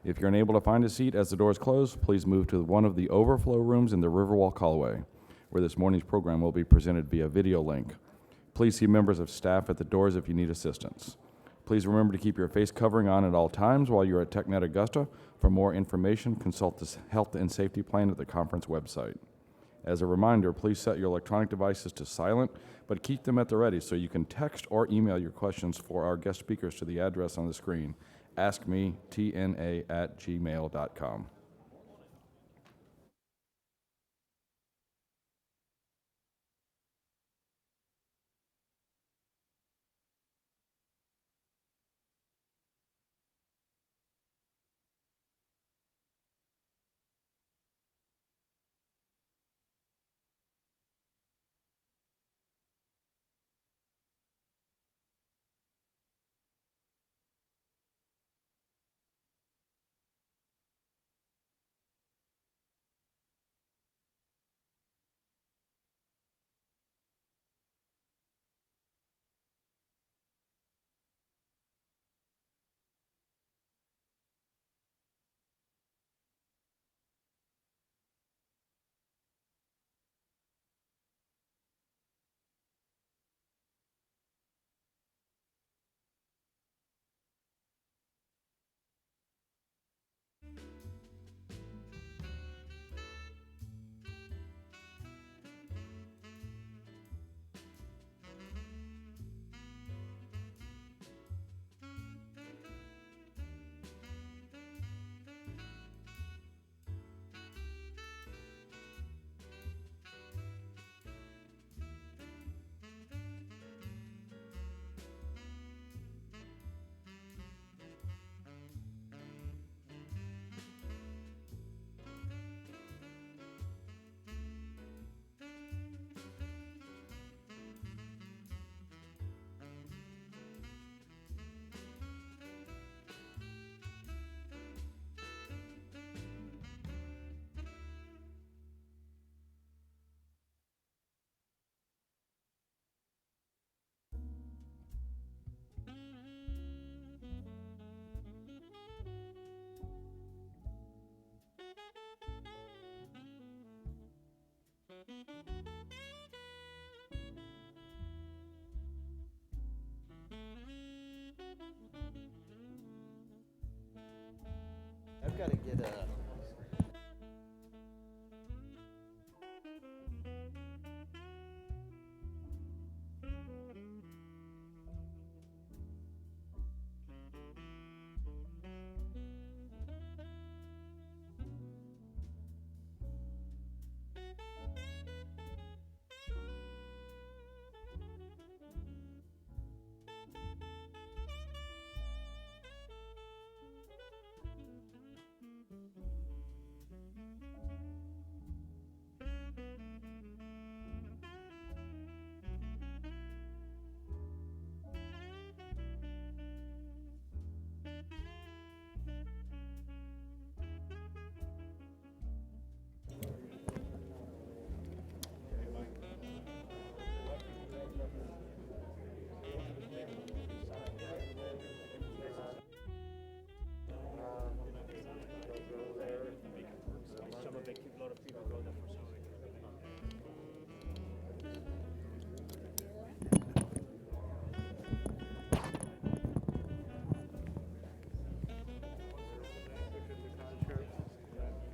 If you're unable to find a seat as the doors close, please move to one of the overflow rooms in the Riverwalk hallway, where this morning's program will be presented via video link. Please see members of staff at the doors if you need assistance. Please remember to keep your face covering on at all times while you're at TechNet Augusta. For more information, consult the health and safety plan at the conference website. As a reminder, please set your electronic devices to silent, but keep them at the ready so you can text or email your questions for our guest speakers to the address on the screen, askmetna@gmail.com. I've got to get a.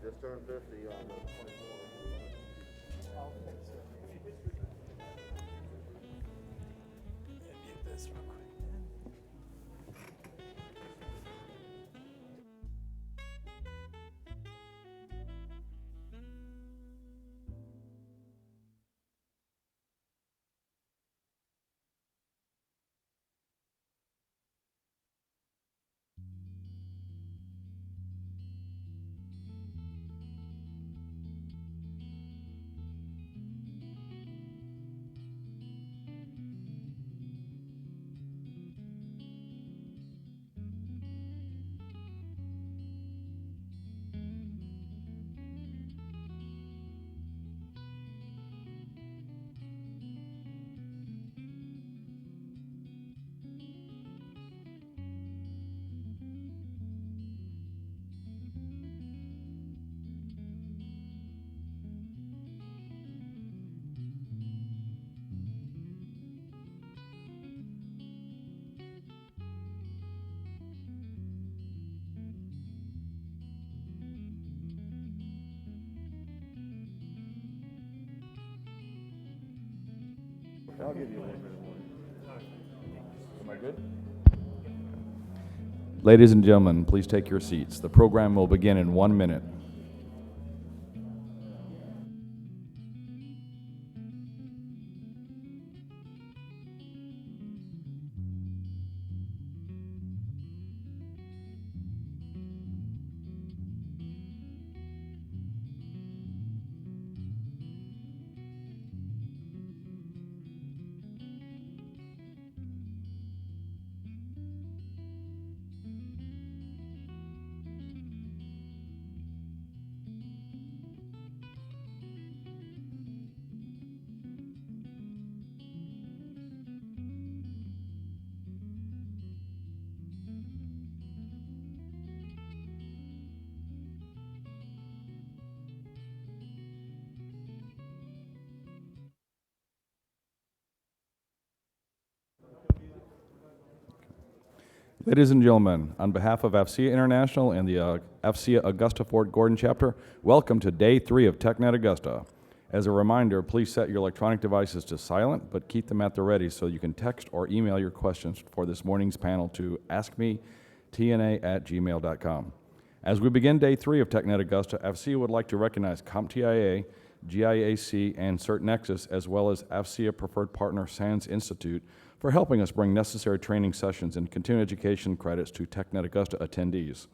Just turned 50 on the 24. Get this real quick. I'll give you 1 minute more. Am I good? Ladies and gentlemen, please take your seats. The program will begin in 1 minute. Ladies and gentlemen, on behalf of AFCEA International and the AFCEA Augusta Fort Gordon chapter, welcome to Day 3 of TechNet Augusta. As a reminder, please set your electronic devices to silent, but keep them at the ready so you can text or email your questions for this morning's panel to askmetna@gmail.com. As we begin Day 3 of TechNet Augusta, AFCEA would like to recognize CompTIA, GIAC, and CertNexus, as well as AFCEA Preferred Partner SANS Institute, for helping us bring necessary training sessions and continuing education credits to TechNet Augusta attendees.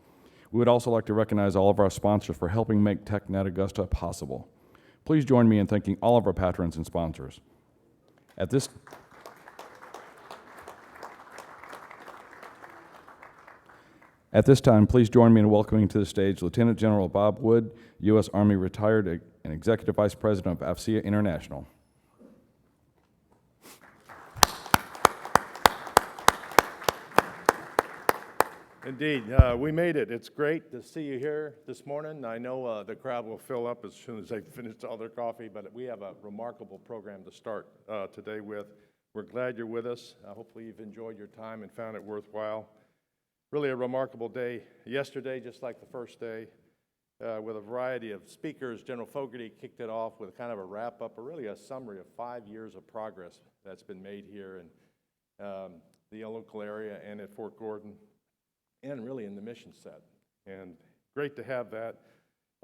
We would also like to recognize all of our sponsors for helping make TechNet Augusta possible. Please join me in thanking all of our patrons and sponsors. At this time, please join me in welcoming to the stage Lieutenant General Bob Wood, U.S. Army retired and Executive Vice President of AFCEA International. Indeed, we made it. It's great to see you here this morning. I know the crowd will fill up as soon as they finish all their coffee, but we have a remarkable program to start today with. We're glad you're with us. Hopefully you've enjoyed your time and found it worthwhile. Really a remarkable day yesterday, just like the first day, with a variety of speakers. General Fogarty kicked it off with kind of a wrap-up, or really a summary of 5 years of progress that's been made here in the local area and at Fort Gordon, and really in the mission set. And great to have that.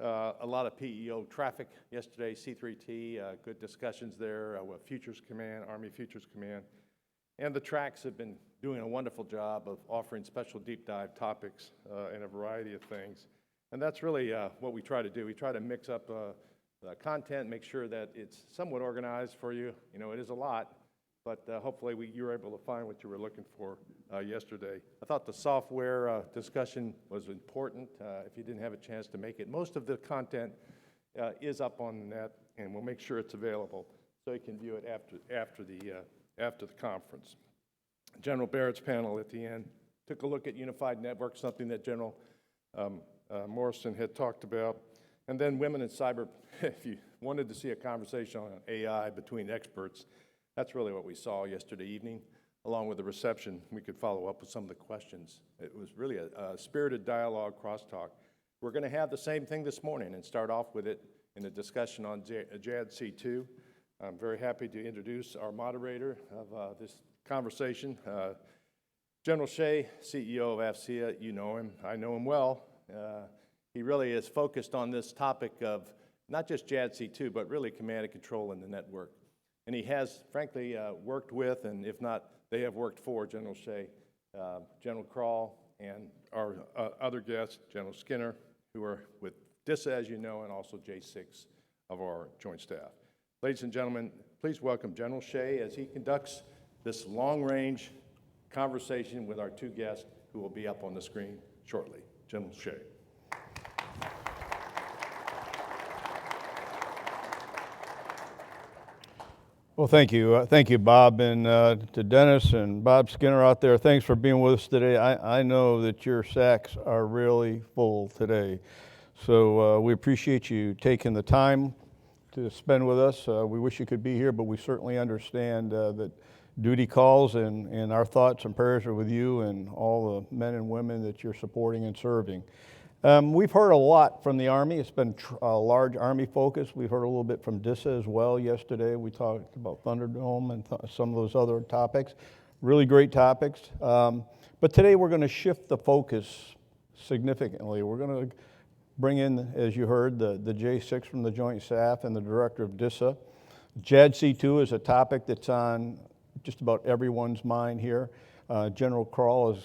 A lot of PEO traffic yesterday, C3T, good discussions there with Futures Command, Army Futures Command. And the tracks have been doing a wonderful job of offering special deep dive topics and a variety of things. And that's really what we try to do. We try to mix up the content, make sure that it's somewhat organized for you. You know, it is a lot, but hopefully you were able to find what you were looking for yesterday. I thought the software discussion was important. If you didn't have a chance to make it, most of the content is up on the net, and we'll make sure it's available so you can view it after the conference. General Barrett's panel at the end took a look at unified networks, something that General Morrison had talked about. And then women in cyber, if you wanted to see a conversation on AI between experts, that's really what we saw yesterday evening. Along with the reception, we could follow up with some of the questions. It was really a spirited dialogue, crosstalk. We're going to have the same thing this morning and start off with it in a discussion on JADC2. I'm very happy to introduce our moderator of this conversation, General Shea, CEO of AFCEA. You know him. I know him well. He really is focused on this topic of not just JADC2, but really command and control in the network. And he has, frankly, worked with, and if not, they have worked for General Shea, General Crall, and our other guests, General Skinner, who are with DISA, as you know, and also J6 of our Joint Staff. Ladies and gentlemen, please welcome General Shea as he conducts this long-range conversation with our two guests who will be up on the screen shortly. General Shea. Well, thank you, Bob, and to Dennis and Bob Skinner out there. Thanks for being with us today. I know that your sacks are really full today, so we appreciate you taking the time to spend with us. We wish you could be here, but we certainly understand that duty calls, and our thoughts and prayers are with you and all the men and women that you're supporting and serving. We've heard a lot from the Army. It's been a large Army focus. We've heard a little bit from DISA as well yesterday. We talked about Thunderdome and some of those other topics. Really great topics. But today we're going to shift the focus significantly. We're going to bring in, as you heard, the J6 from the Joint Staff and the Director of DISA. JADC2 is a topic that's on just about everyone's mind here. General Crall has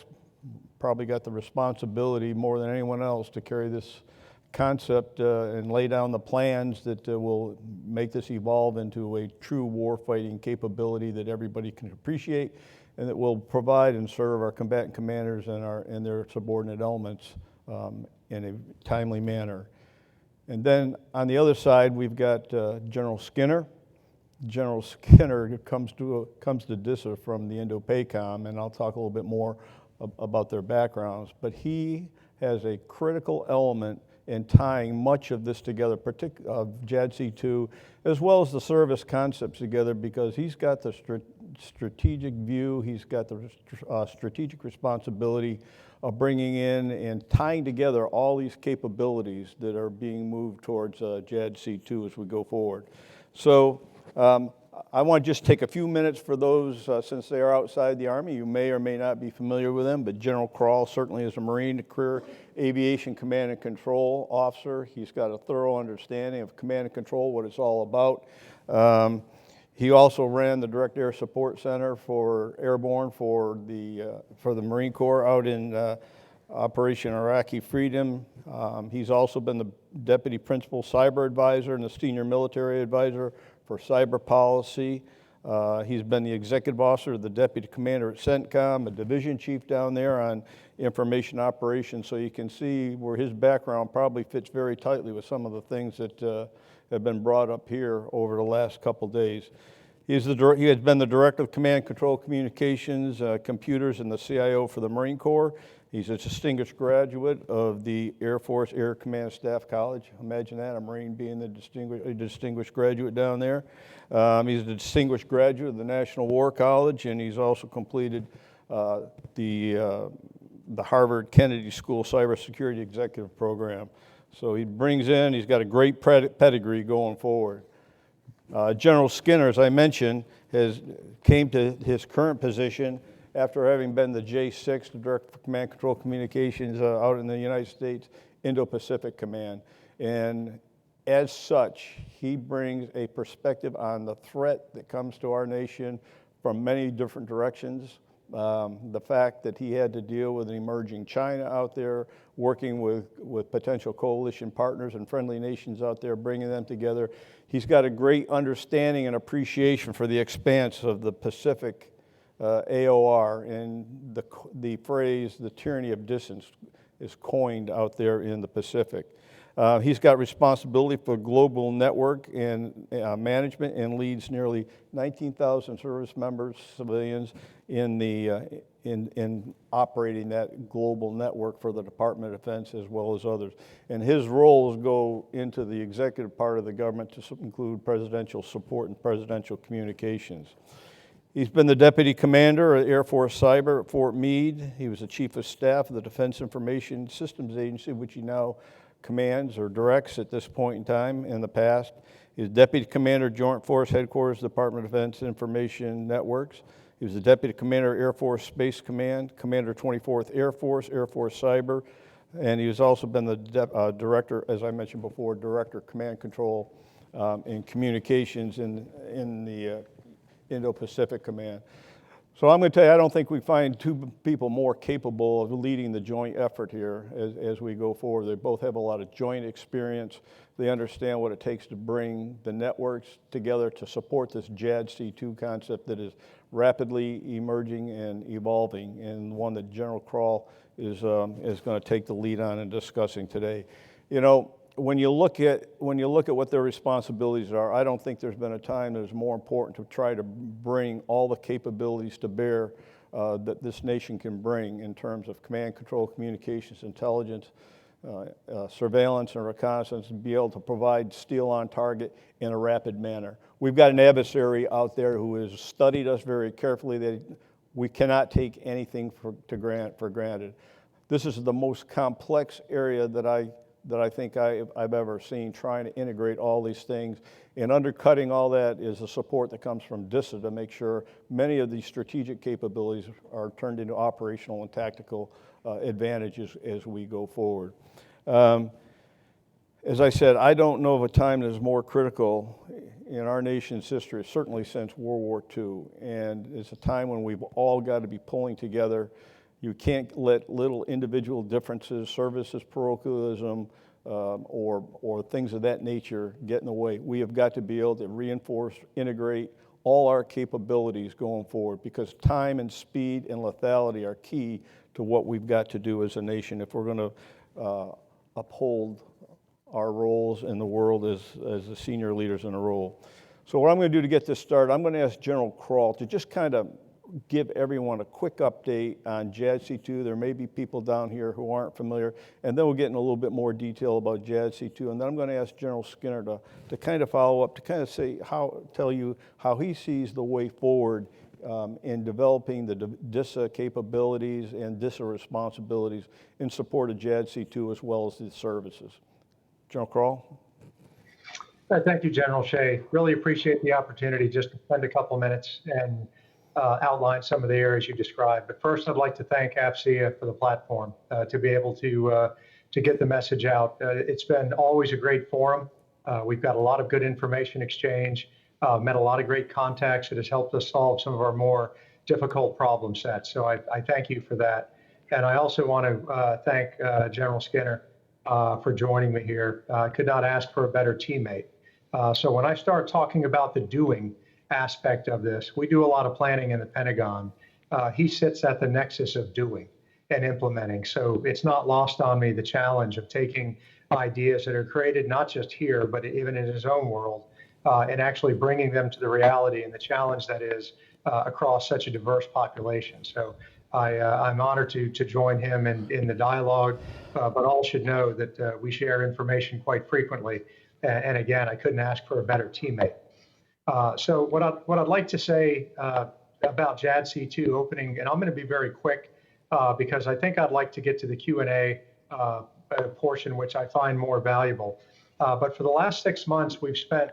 probably got the responsibility more than anyone else to carry this concept and lay down the plans that will make this evolve into a true warfighting capability that everybody can appreciate and that will provide and serve our combatant commanders and their subordinate elements in a timely manner. And then on the other side, we've got General Skinner. General Skinner comes to DISA from the Indo-PACOM, and I'll talk a little bit more about their backgrounds, but he has a critical element in tying much of this together, particularly of JADC2, as well as the service concepts together, because he's got the strategic view, he's got the strategic responsibility of bringing in and tying together all these capabilities that are being moved towards JADC2 as we go forward. So I want to just take a few minutes for those, since they are outside the Army, you may or may not be familiar with them, but General Crall certainly is a Marine, a career aviation command and control officer. He's got a thorough understanding of command and control, what it's all about. He also ran the Direct Air Support Center for Airborne for the Marine Corps out in Operation Iraqi Freedom. He's also been the Deputy Principal Cyber Advisor and the Senior Military Advisor for Cyber Policy. He's been the Executive Officer, the Deputy Commander at CENTCOM, a Division Chief down there on Information Operations, so you can see where his background probably fits very tightly with some of the things that have been brought up here over the last couple days. He has been the Director of Command Control Communications, Computers, and the CIO for the Marine Corps. He's a distinguished graduate of the Air Force Air Command Staff College. Imagine that, a Marine being a distinguished graduate down there. He's a distinguished graduate of the National War College, and he's also completed the Harvard Kennedy School Cybersecurity Executive Program. So he's got a great pedigree going forward. General Skinner, as I mentioned, came to his current position after having been the J6, the Director of Command Control Communications out in the United States Indo-Pacific Command. And as such, he brings a perspective on the threat that comes to our nation from many different directions. The fact that he had to deal with an emerging China out there, working with potential coalition partners and friendly nations out there, bringing them together. He's got a great understanding and appreciation for the expanse of the Pacific AOR, and the phrase, the tyranny of distance, is coined out there in the Pacific. He's got responsibility for global network and management and leads nearly 19,000 service members, civilians, in operating that global network for the Department of Defense as well as others. And his roles go into the executive part of the government to include presidential support and presidential communications. He's been the Deputy Commander of Air Force Cyber at Fort Meade. He was the Chief of Staff of the Defense Information Systems Agency, which he now commands or directs at this point in time in the past. He's Deputy Commander, Joint Force Headquarters, Department of Defense Information Networks. He was the Deputy Commander, Air Force Space Command, Commander 24th Air Force Cyber, and he has also been the Director, as I mentioned before, Director of Command Control and Communications in the Indo-Pacific Command. So I'm going to tell you, I don't think we find two people more capable of leading the joint effort here as we go forward. They both have a lot of joint experience. They understand what it takes to bring the networks together to support this JADC2 concept that is rapidly emerging and evolving, and one that General Crall is going to take the lead on and discussing today. You know, when you look at what their responsibilities are, I don't think there's been a time that is more important to try to bring all the capabilities to bear that this nation can bring in terms of command, control, communications, intelligence, surveillance, and reconnaissance, and be able to provide steel on target in a rapid manner. We've got an adversary out there who has studied us very carefully. That we cannot take anything for granted. This is the most complex area that I think I've ever seen, trying to integrate all these things. And undercutting all that is the support that comes from DISA to make sure many of these strategic capabilities are turned into operational and tactical advantages as we go forward. As I said, I don't know of a time that is more critical in our nation's history, certainly since World War II. And it's a time when we've all got to be pulling together. You can't let little individual differences, services parochialism, or things of that nature get in the way. We have got to be able to reinforce, integrate all our capabilities going forward, because time and speed and lethality are key to what we've got to do as a nation if we're going to uphold our roles in the world as the senior leaders in a role. So what I'm going to do to get this started, I'm going to ask General Crall to just kind of give everyone a quick update on JADC2. There may be people down here who aren't familiar, and then we'll get in a little bit more detail about JADC2, and then I'm going to ask General Skinner to kind of follow up, to kind of tell you how he sees the way forward in developing the DISA capabilities and DISA responsibilities in support of JADC2 as well as the services. General Crall? Thank you, General Shea. Really appreciate the opportunity just to spend a couple minutes and outline some of the areas you described. But first, I'd like to thank AFCEA for the platform to be able to get the message out. It's been always a great forum. We've got a lot of good information exchange, met a lot of great contacts that has helped us solve some of our more difficult problem sets. So I thank you for that. And I also want to thank General Skinner for joining me here. I could not ask for a better teammate. So when I start talking about the doing aspect of this, we do a lot of planning in the Pentagon. He sits at the nexus of doing and implementing. So it's not lost on me the challenge of taking ideas that are created not just here, but even in his own world, and actually bringing them to the reality and the challenge that is across such a diverse population. So I'm honored to join him in the dialogue, but all should know that we share information quite frequently. And again, I couldn't ask for a better teammate. So what I'd like to say about JADC2 opening, and I'm going to be very quick because I think I'd like to get to the Q&A portion, which I find more valuable. But for the last 6 months, we've spent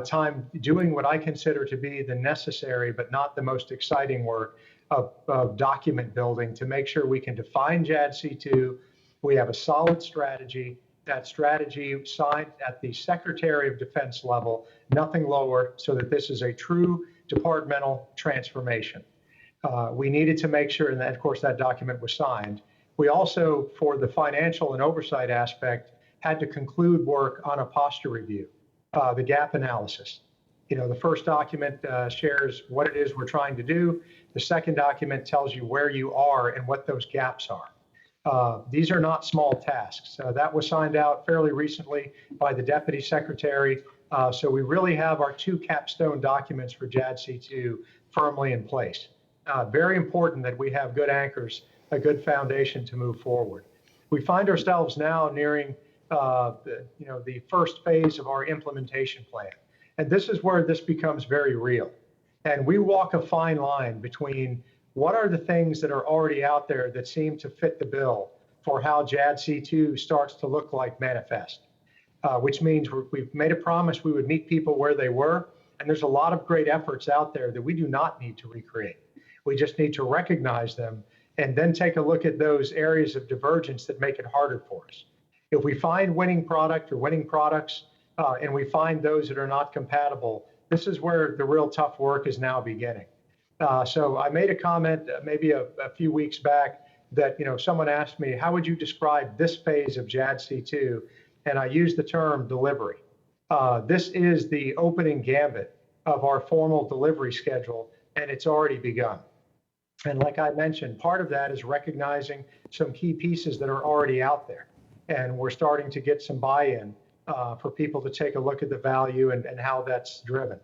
time doing what I consider to be the necessary but not the most exciting work of document building to make sure we can define JADC2. We have a solid strategy. That strategy signed at the Secretary of Defense level, nothing lower, so that this is a true departmental transformation. We needed to make sure, and of course that document was signed. We also, for the financial and oversight aspect, had to conclude work on a posture review, the gap analysis. You know, the first document shares what it is we're trying to do. The second document tells you where you are and what those gaps are. These are not small tasks. That was signed out fairly recently by the Deputy Secretary. So we really have our 2 capstone documents for JADC2 firmly in place. Very important that we have good anchors, a good foundation to move forward. We find ourselves now nearing the first phase of our implementation plan. And this is where this becomes very real. And we walk a fine line between what are the things that are already out there that seem to fit the bill for how JADC2 starts to look like manifest, which means we've made a promise we would meet people where they were. And there's a lot of great efforts out there that we do not need to recreate. We just need to recognize them and then take a look at those areas of divergence that make it harder for us. If we find winning product or winning products, and we find those that are not compatible, this is where the real tough work is now beginning. So I made a comment maybe a few weeks back that, someone asked me, how would you describe this phase of JADC2? And I used the term delivery. This is the opening gambit of our formal delivery schedule, and it's already begun. And like I mentioned, part of that is recognizing some key pieces that are already out there. And we're starting to get some buy-in for people to take a look at the value and how that's driven.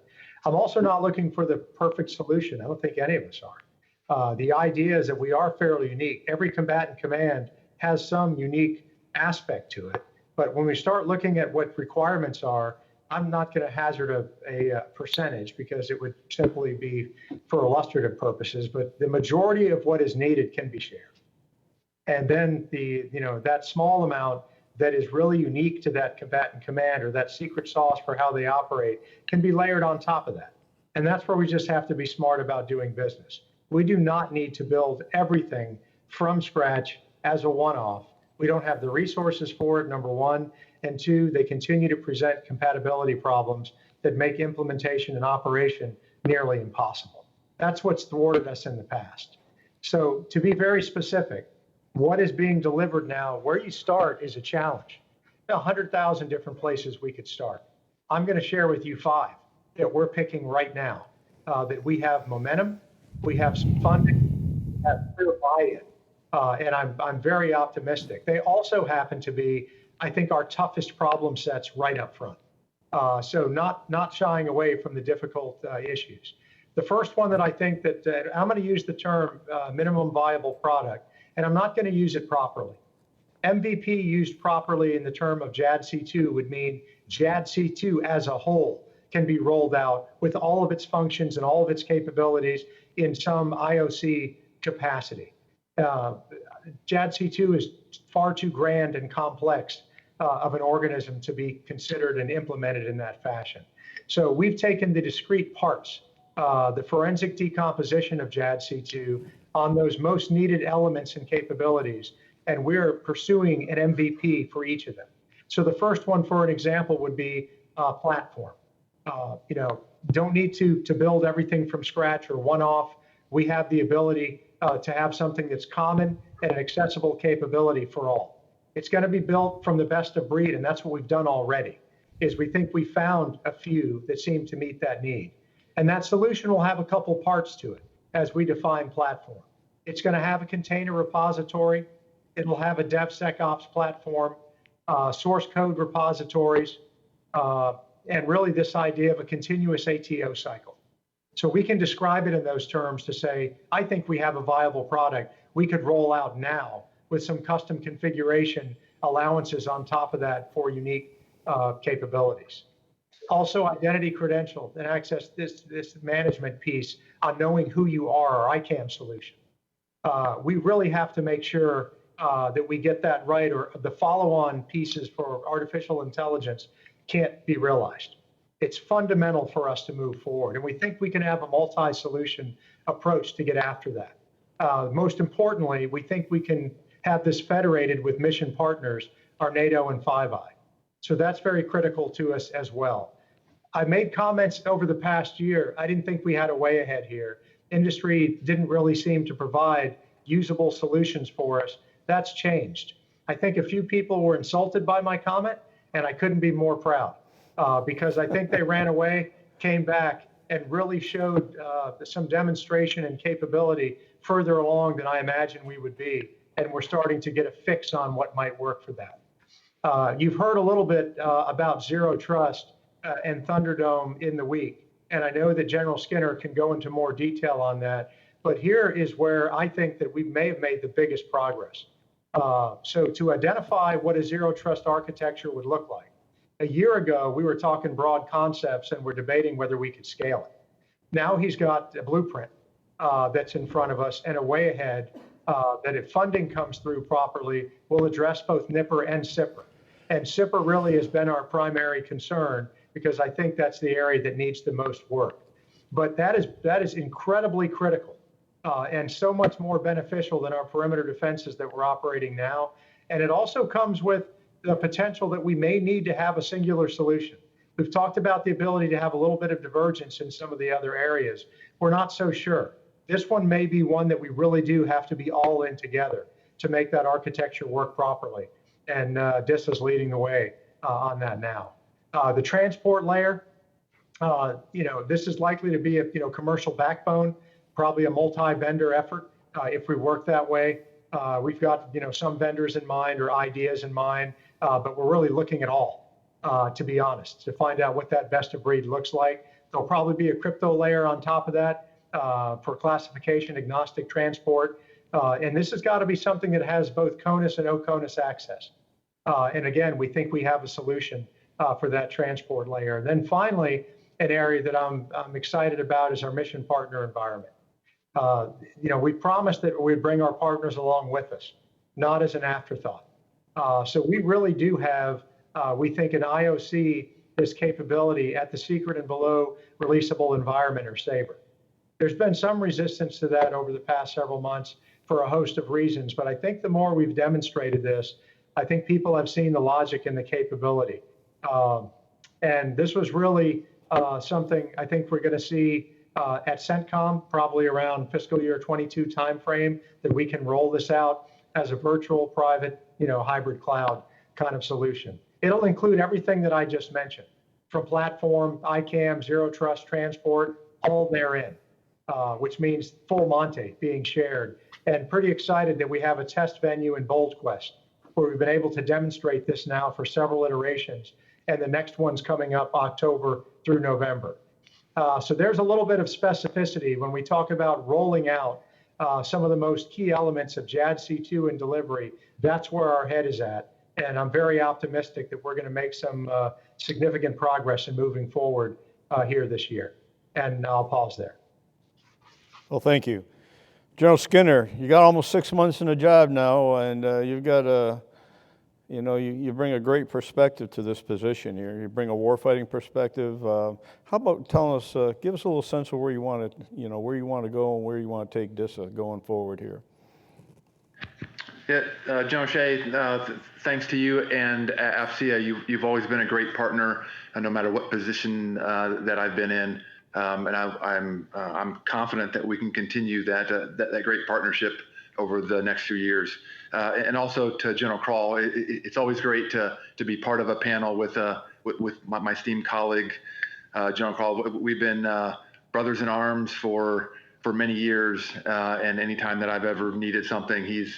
I'm also not looking for the perfect solution. I don't think any of us are. The idea is that we are fairly unique. Every combatant command has some unique aspect to it. But when we start looking at what requirements are, I'm not going to hazard a percentage because it would simply be for illustrative purposes. But the majority of what is needed can be shared. And then that small amount that is really unique to that combatant command, or that secret sauce for how they operate, can be layered on top of that. And that's where we just have to be smart about doing business. We do not need to build everything from scratch as a one-off. We don't have the resources for it, number one. And two, they continue to present compatibility problems that make implementation and operation nearly impossible. That's what's thwarted us in the past. So to be very specific, what is being delivered now, where you start is a challenge. 100,000 different places we could start. I'm going to share with you 5 that we're picking right now, that we have momentum, we have some funding, we have clear buy-in, and I'm very optimistic. They also happen to be, I think, our toughest problem sets right up front. So not shying away from the difficult issues. The first one that I think that I'm going to use the term minimum viable product, and I'm not going to use it properly. MVP used properly in the term of JADC2 would mean JADC2 as a whole can be rolled out with all of its functions and all of its capabilities in some IOC capacity. JADC2 is far too grand and complex of an organism to be considered and implemented in that fashion. So we've taken the discrete parts, the forensic decomposition of JADC2 on those most needed elements and capabilities, and we're pursuing an MVP for each of them. So the first one, for an example, would be platform. Don't need to build everything from scratch or one-off. We have the ability to have something that's common and an accessible capability for all. It's going to be built from the best of breed, and that's what we've done already, is we think we found a few that seem to meet that need. And that solution will have a couple parts to it as we define platform. It's going to have a container repository. It'll have a DevSecOps platform, source code repositories, and really this idea of a continuous ATO cycle. So we can describe it in those terms to say, I think we have a viable product we could roll out now with some custom configuration allowances on top of that for unique capabilities. Also, identity credential and access this management piece on knowing who you are, our ICAM solution. We really have to make sure that we get that right, or the follow-on pieces for artificial intelligence can't be realized. It's fundamental for us to move forward, and we think we can have a multi-solution approach to get after that. Most importantly, we think we can have this federated with mission partners, our NATO and Five Eye. So that's very critical to us as well. I made comments over the past year. I didn't think we had a way ahead here. Industry didn't really seem to provide usable solutions for us. That's changed. I think a few people were insulted by my comment, and I couldn't be more proud because I think they ran away, came back, and really showed some demonstration and capability further along than I imagined we would be. And we're starting to get a fix on what might work for that. You've heard a little bit about Zero Trust and Thunderdome in the week. And I know that General Skinner can go into more detail on that. But here is where I think that we may have made the biggest progress. So to identify what a Zero Trust architecture would look like. A year ago, we were talking broad concepts and we're debating whether we could scale it. Now he's got a blueprint that's in front of us and a way ahead that if funding comes through properly, will address both NIPR and SIPR. And SIPR really has been our primary concern because I think that's the area that needs the most work. But that is incredibly critical and so much more beneficial than our perimeter defenses that we're operating now. And it also comes with the potential that we may need to have a singular solution. We've talked about the ability to have a little bit of divergence in some of the other areas. We're not so sure. This one may be one that we really do have to be all in together to make that architecture work properly. And DIS is leading the way on that now. The transport layer, this is likely to be a commercial backbone, probably a multi-vendor effort if we work that way. We've got some vendors in mind or ideas in mind, but we're really looking at all, to be honest, to find out what that best of breed looks like. There'll probably be a crypto layer on top of that for classification agnostic transport. And this has got to be something that has both CONUS and OCONUS access. And again, we think we have a solution for that transport layer. And then finally, an area that I'm excited about is our mission partner environment. We promised that we'd bring our partners along with us. not as an afterthought. So we really do have, we think, an IOC this capability at the secret and below releasable environment or SABRE. There's been some resistance to that over the past several months for a host of reasons, but I think the more we've demonstrated this, I think people have seen the logic and the capability. And this was really something I think we're going to see at CENTCOM, probably around fiscal year 22 timeframe, that we can roll this out as a virtual private, hybrid cloud kind of solution. It'll include everything that I just mentioned, from platform, ICAM, zero trust, transport, all therein, which means full Monte being shared. And pretty excited that we have a test venue in Bold Quest, where we've been able to demonstrate this now for several iterations. And the next one's coming up October through November. So there's a little bit of specificity when we talk about rolling out some of the most key elements of JADC2 and delivery. That's where our head is at. And I'm very optimistic that we're going to make some significant progress in moving forward here this year. And I'll pause there. Well, thank you. General Skinner, you got almost 6 months in the job now, and you've got you bring a great perspective to this position here. You bring a warfighting perspective. How about telling us, give us a little sense of where you want to, where you want to go and where you want to take DISA going forward here. Yeah, General Shea, thanks to you and AFCEA. You've always been a great partner, no matter what position that I've been in, and I'm confident that we can continue that great partnership over the next few years. And also to General Crall, it's always great to be part of a panel with my esteemed colleague, General Crall. We've been brothers in arms for many years, and anytime that I've ever needed something, he's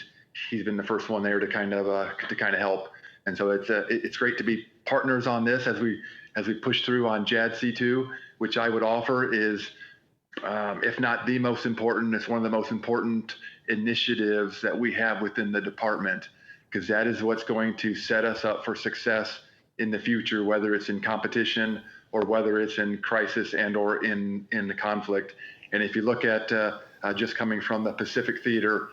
been the first one there to kind of help. And so it's great to be partners on this as we push through on JADC2, which I would offer is, if not the most important, it's one of the most important initiatives that we have within the department, because that is what's going to set us up for success in the future, whether it's in competition or whether it's in crisis and or in the conflict. And if you look at just coming from the Pacific Theater,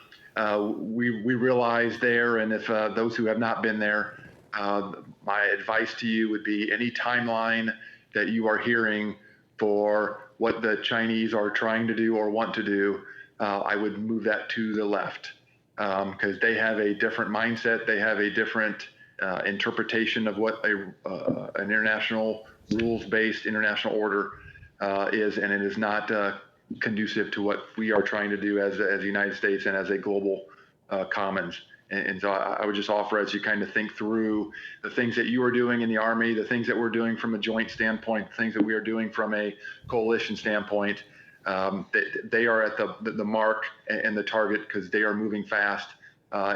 we realize there, and if those who have not been there, my advice to you would be any timeline that you are hearing for what the Chinese are trying to do or want to do, I would move that to the left, because they have a different mindset. They have a different interpretation of what an international rules-based international order is, and it is not conducive to what we are trying to do as the United States and as a global commons. And so I would just offer, as you kind of think through the things that you are doing in the Army, the things that we're doing from a joint standpoint, the things that we are doing from a coalition standpoint, they are at the mark and the target, because they are moving fast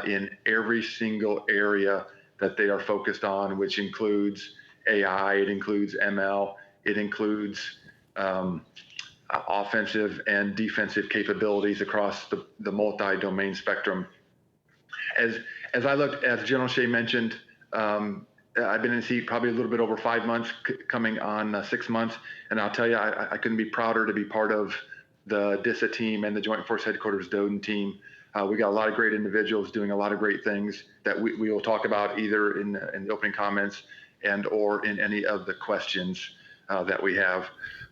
in every single area that they are focused on, which includes AI, it includes ML, it includes offensive and defensive capabilities across the multi-domain spectrum. As I looked, as General Shea mentioned, I've been in the seat probably a little bit over 5 months, coming on 6 months, and I'll tell you, I couldn't be prouder to be part of the DISA team and the Joint Force Headquarters DODN team. We got a lot of great individuals doing a lot of great things that we will talk about either in the opening comments and or in any of the questions that we have.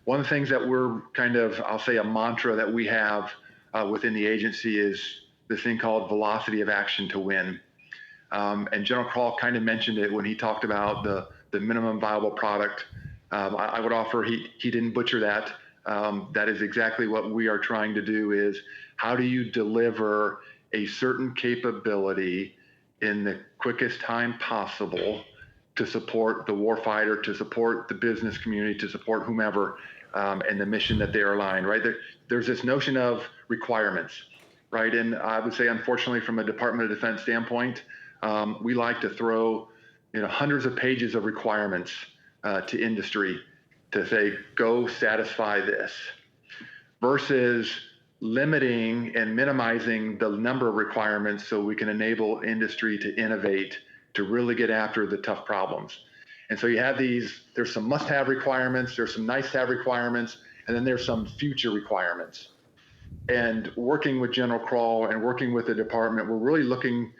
One of the things that we're kind of, I'll say a mantra that we have within the agency is this thing called velocity of action to win. And General Crall kind of mentioned it when he talked about the minimum viable product. I would offer he didn't butcher that. That is exactly what we are trying to do, is how do you deliver a certain capability in the quickest time possible to support the warfighter, to support the business community, to support whomever, and the mission that they are aligned, right? There's this notion of requirements, right? And I would say, unfortunately, from a Department of Defense standpoint, we like to throw hundreds of pages of requirements to industry to say, go satisfy this, versus limiting and minimizing the number of requirements so we can enable industry to innovate, to really get after the tough problems. And so you have there's some must-have requirements, there's some nice-to-have requirements, and then there's some future requirements. And working with General Crall and working with the department, we're really looking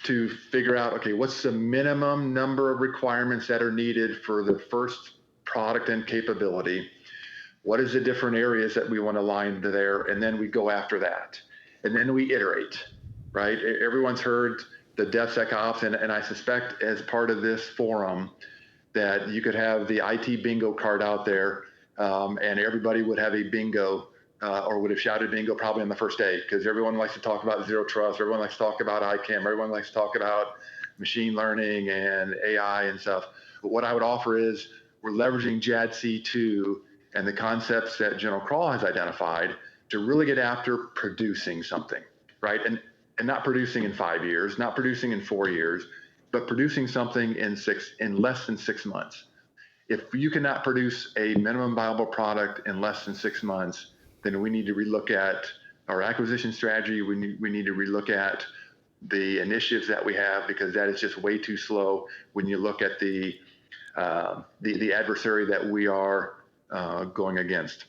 to figure out, okay, what's the minimum number of requirements that are needed for the first product and capability? What is the different areas that we want to line there? And then we go after that. And then we iterate, right? Everyone's heard the DevSecOps, and I suspect as part of this forum that you could have the IT bingo card out there, and everybody would have a bingo or would have shouted bingo probably on the first day, because everyone likes to talk about zero trust, everyone likes to talk about ICAM, everyone likes to talk about machine learning and AI and stuff. But what I would offer is we're leveraging JADC2 and the concepts that General Crall has identified to really get after producing something, right? And not producing in 5 years, not producing in 4 years, but producing something in less than 6 months. If you cannot produce a minimum viable product in less than 6 months, then we need to relook at our acquisition strategy. We need to relook at the initiatives that we have, because that is just way too slow when you look at the adversary that we are going against.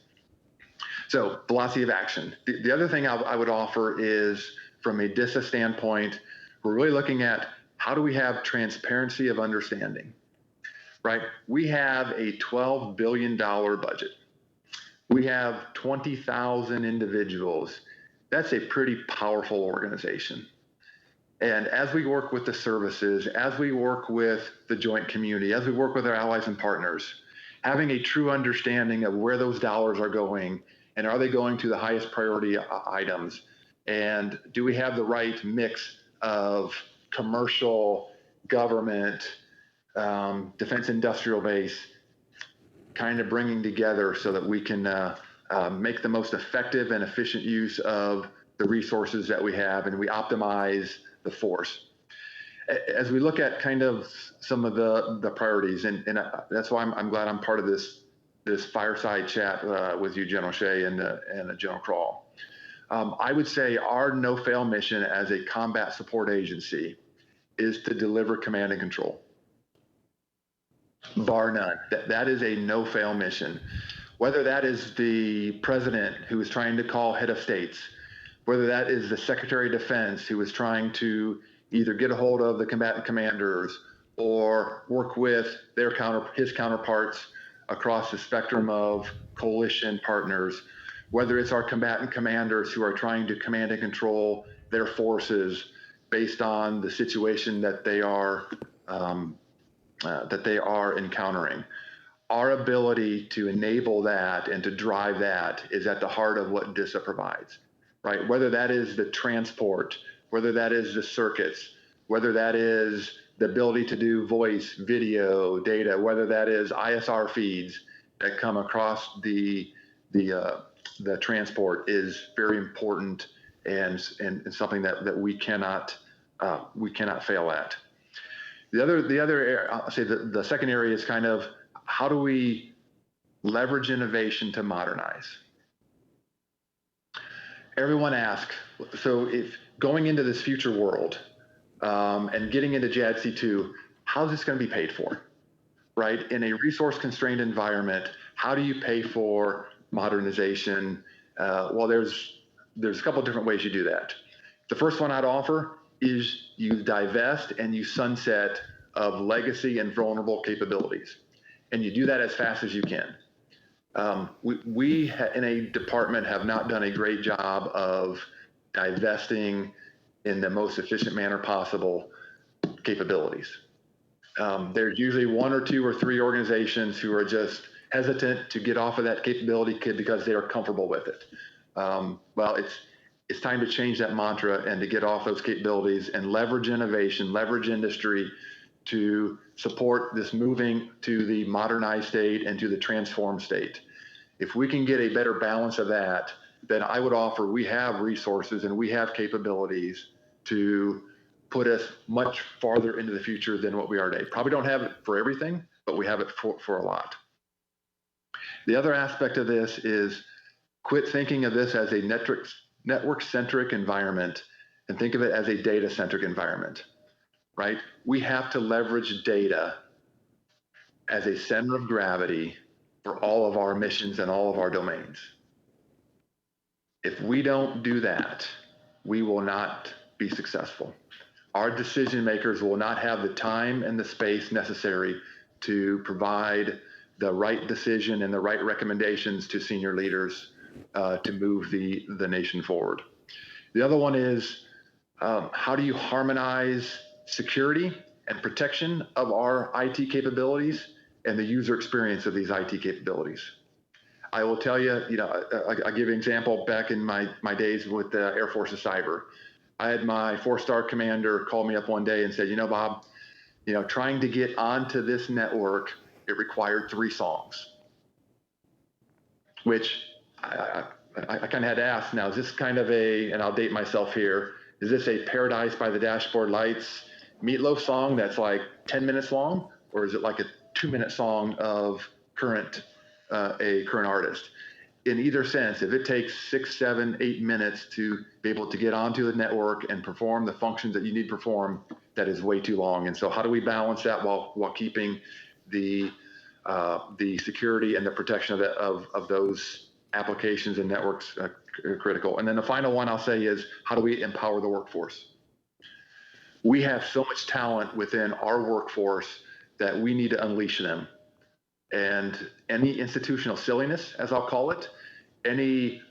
So velocity of action. The other thing I would offer is, from a DISA standpoint, we're really looking at how do we have transparency of understanding, right? We have a $12 billion budget. We have 20,000 individuals. That's a pretty powerful organization. And as we work with the services, as we work with the joint community, as we work with our allies and partners, having a true understanding of where those dollars are going, and are they going to the highest priority items? And do we have the right mix of commercial, government, defense industrial base, kind of bringing together so that we can make the most effective and efficient use of the resources that we have, and we optimize the force. As we look at kind of some of the priorities, and that's why I'm glad I'm part of this fireside chat with you, General Shea and General Crall. I would say our no-fail mission as a combat support agency is to deliver command and control, bar none. That is a no-fail mission. Whether that is the president who is trying to call head of states, whether that is the Secretary of Defense who is trying to either get a hold of the combatant commanders or work with his counterparts across the spectrum of coalition partners, whether it's our combatant commanders who are trying to command and control their forces based on the situation that they are encountering. Our ability to enable that and to drive that is at the heart of what DISA provides, right? Whether that is the transport, whether that is the circuits, whether that is the ability to do voice, video, data, whether that is ISR feeds that come across the transport, is very important and something that we cannot fail at. The other I'll say the second area is kind of how do we leverage innovation to modernize? Everyone asks, so if going into this future world and getting into JADC2, how's this going to be paid for, right? In a resource-constrained environment, how do you pay for modernization? Well, there's a couple of different ways you do that. The first one I'd offer is you divest and you sunset of legacy and vulnerable capabilities. And you do that as fast as you can. We in a department have not done a great job of divesting in the most efficient manner possible capabilities. There's usually 1 or 2 or 3 organizations who are just hesitant to get off of that capability because they are comfortable with it. Well, it's time to change that mantra and to get off those capabilities and leverage innovation, leverage industry to support this moving to the modernized state and to the transformed state. If we can get a better balance of that, then I would offer we have resources and we have capabilities to put us much farther into the future than what we are today. Probably don't have it for everything, but we have it for a lot. The other aspect of this is quit thinking of this as a network-centric environment and think of it as a data-centric environment, right? We have to leverage data as a center of gravity for all of our missions and all of our domains. If we don't do that, we will not be successful. our decision makers will not have the time and the space necessary to provide the right decision and the right recommendations to senior leaders to move the nation forward. The other one is, how do you harmonize security and protection of our IT capabilities and the user experience of these IT capabilities? I will tell you, I'll give you an example. Back in my days with the Air Force's cyber, I had my 4-star commander call me up one day and said, Bob, trying to get onto this network, it required 3 songs, which I kind of had to ask, now, is this kind of and I'll date myself here, is this a Paradise by the Dashboard Lights Meatloaf song that's like 10 minutes long, or is it like a 2-minute song of a current artist? In either sense, if it takes 6, 7, 8 minutes to be able to get onto the network and perform the functions that you need to perform, that is way too long. And so how do we balance that while keeping the security and the protection of those applications and networks critical? And then the final one I'll say is, how do we empower the workforce? We have so much talent within our workforce that we need to unleash them. And any institutional silliness, as I'll call it, any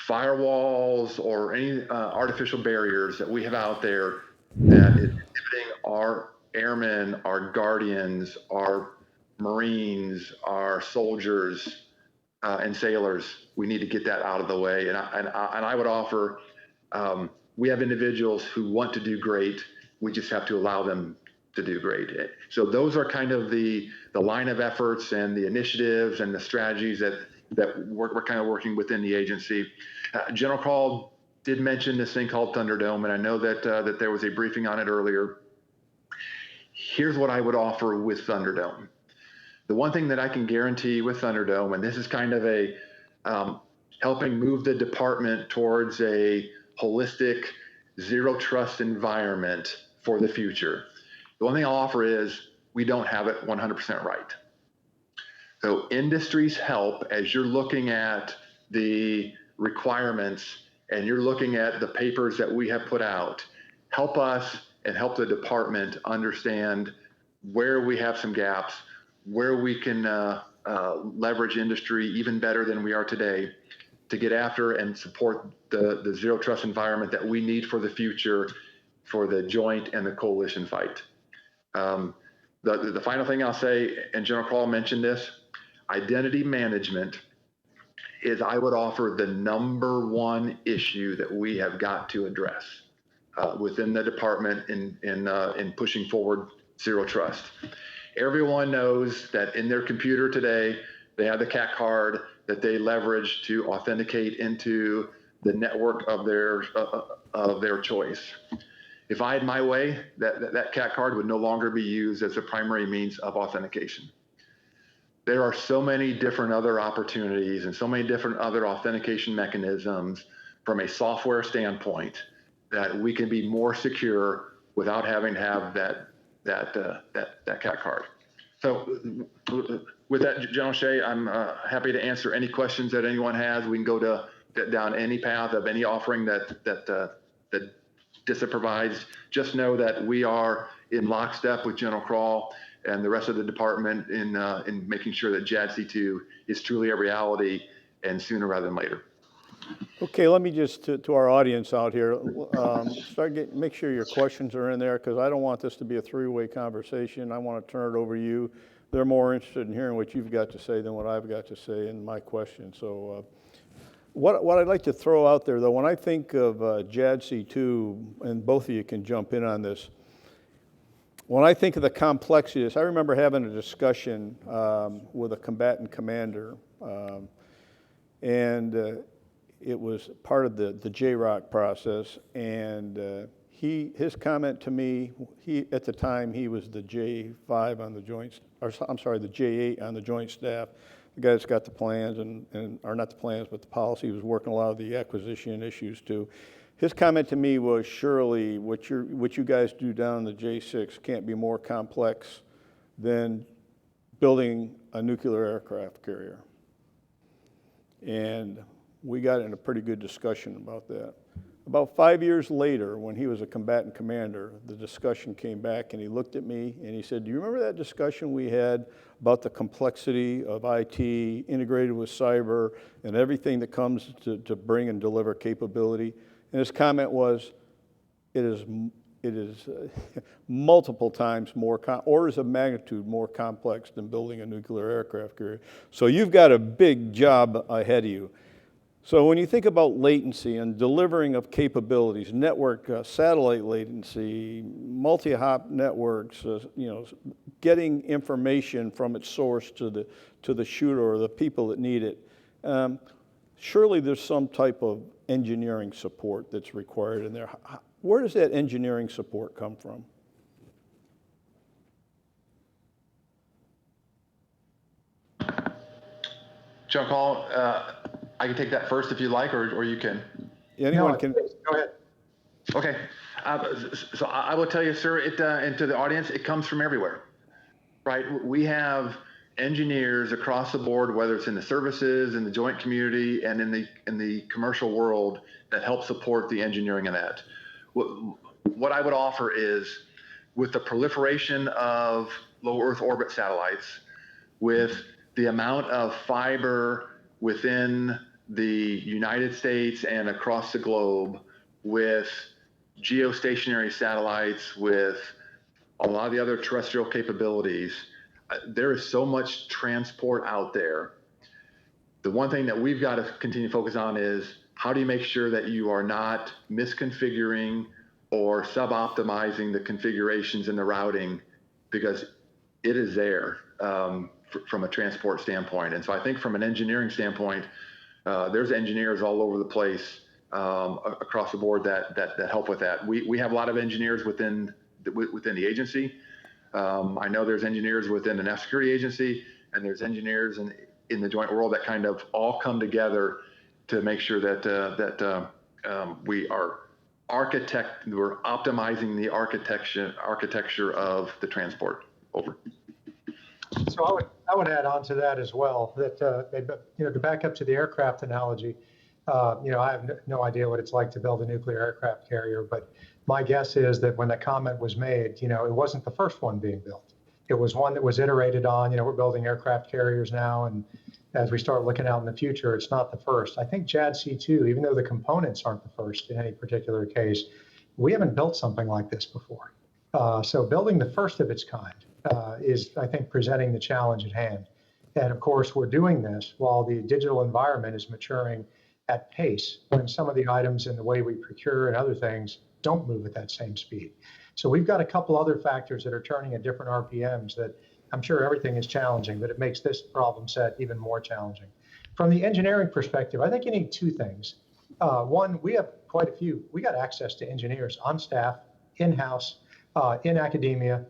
firewalls or any artificial barriers that we have out there that is inhibiting our airmen, our guardians, our Marines, our soldiers, and sailors, we need to get that out of the way. And I would offer, we have individuals who want to do great. We just have to allow them to do great. So those are kind of the line of efforts and the initiatives and the strategies that we're kind of working within the agency. General Crall did mention this thing called Thunderdome, and I know that there was a briefing on it earlier. Here's what I would offer with Thunderdome. The one thing that I can guarantee with Thunderdome, and this is kind of a helping move the department towards a holistic, zero trust environment for the future. The one thing I'll offer is we don't have it 100% right. So industry's help, as you're looking at the requirements and you're looking at the papers that we have put out, help us and help the department understand where we have some gaps, where we can leverage industry even better than we are today to get after and support the zero trust environment that we need for the future for the joint and the coalition fight. The final thing I'll say, and General Crall mentioned this, identity management is, I would offer, the #1 issue that we have got to address within the department in pushing forward zero trust. Everyone knows that in their computer today, they have the CAT card that they leverage to authenticate into the network of their choice. If I had my way, that CAT card would no longer be used as a primary means of authentication. There are so many different other opportunities and so many different other authentication mechanisms from a software standpoint that we can be more secure without having to have that CAT card. So with that, General Shea, I'm happy to answer any questions that anyone has. We can go down any path of any offering that DISA provides. Just know that we are in lockstep with General Crall and the rest of the department in making sure that JADC2 is truly a reality, and sooner rather than later. Okay, let me just, to our audience out here, make sure your questions are in there, because I don't want this to be a three-way conversation. I want to turn it over to you. They're more interested in hearing what you've got to say than what I've got to say in my question. So what I'd like to throw out there, though, when I think of JADC2, and both of you can jump in on this, when I think of the complexities, I remember having a discussion with a combatant commander, and it was part of the JROC process, and his comment to me, at the time he was the J5 on the joint, or I'm sorry, the J8 on the joint staff, the guy that's got the plans or not the plans, but the policy. He was working a lot of the acquisition issues too. His comment to me was, surely what you guys do down in the J6 can't be more complex than building a nuclear aircraft carrier. And we got in a pretty good discussion about that. About 5 years later, when he was a combatant commander, the discussion came back and he looked at me and he said, do you remember that discussion we had about the complexity of IT integrated with cyber and everything that comes to bring and deliver capability? And his comment was, it is multiple times more, orders of magnitude more complex than building a nuclear aircraft carrier. So you've got a big job ahead of you. So when you think about latency and delivering of capabilities, network, satellite latency, multi-hop networks, getting information from its source to the shooter or the people that need it, surely there's some type of engineering support that's required in there. Where does that engineering support come from? John Crall, I can take that first if you like, or you can. Anyone can. Go ahead. Okay. So I will tell you, sir, and to the audience, it comes from everywhere, right? We have engineers across the board, whether it's in the services, in the joint community, and in the commercial world that help support the engineering of that. What I would offer is, with the proliferation of low Earth orbit satellites, with the amount of fiber within the United States and across the globe, with geostationary satellites, with a lot of the other terrestrial capabilities, there is so much transport out there. The one thing that we've got to continue to focus on is, how do you make sure that you are not misconfiguring or sub-optimizing the configurations and the routing, because it is there from a transport standpoint. And so I think from an engineering standpoint, there's engineers all over the place across the board that help with that. We have a lot of engineers within the agency. I know there's engineers within an F security agency, and there's engineers in the joint world that kind of all come together to make sure that we're optimizing the architecture of the transport. Over. So I would add on to that as well, that to back up to the aircraft analogy, I have no idea what it's like to build a nuclear aircraft carrier, but my guess is that when that comment was made, it wasn't the first one being built. It was one that was iterated on. We're building aircraft carriers now, and as we start looking out in the future, it's not the first. I think JADC2, even though the components aren't the first in any particular case, we haven't built something like this before. So building the first of its kind is, I think, presenting the challenge at hand. And of course, we're doing this while the digital environment is maturing at pace, when some of the items in the way we procure and other things don't move at that same speed. So we've got a couple other factors that are turning at different RPMs that I'm sure everything is challenging, but it makes this problem set even more challenging. From the engineering perspective, I think you need two things. One, we have quite a few. We got access to engineers on staff, in-house, in academia,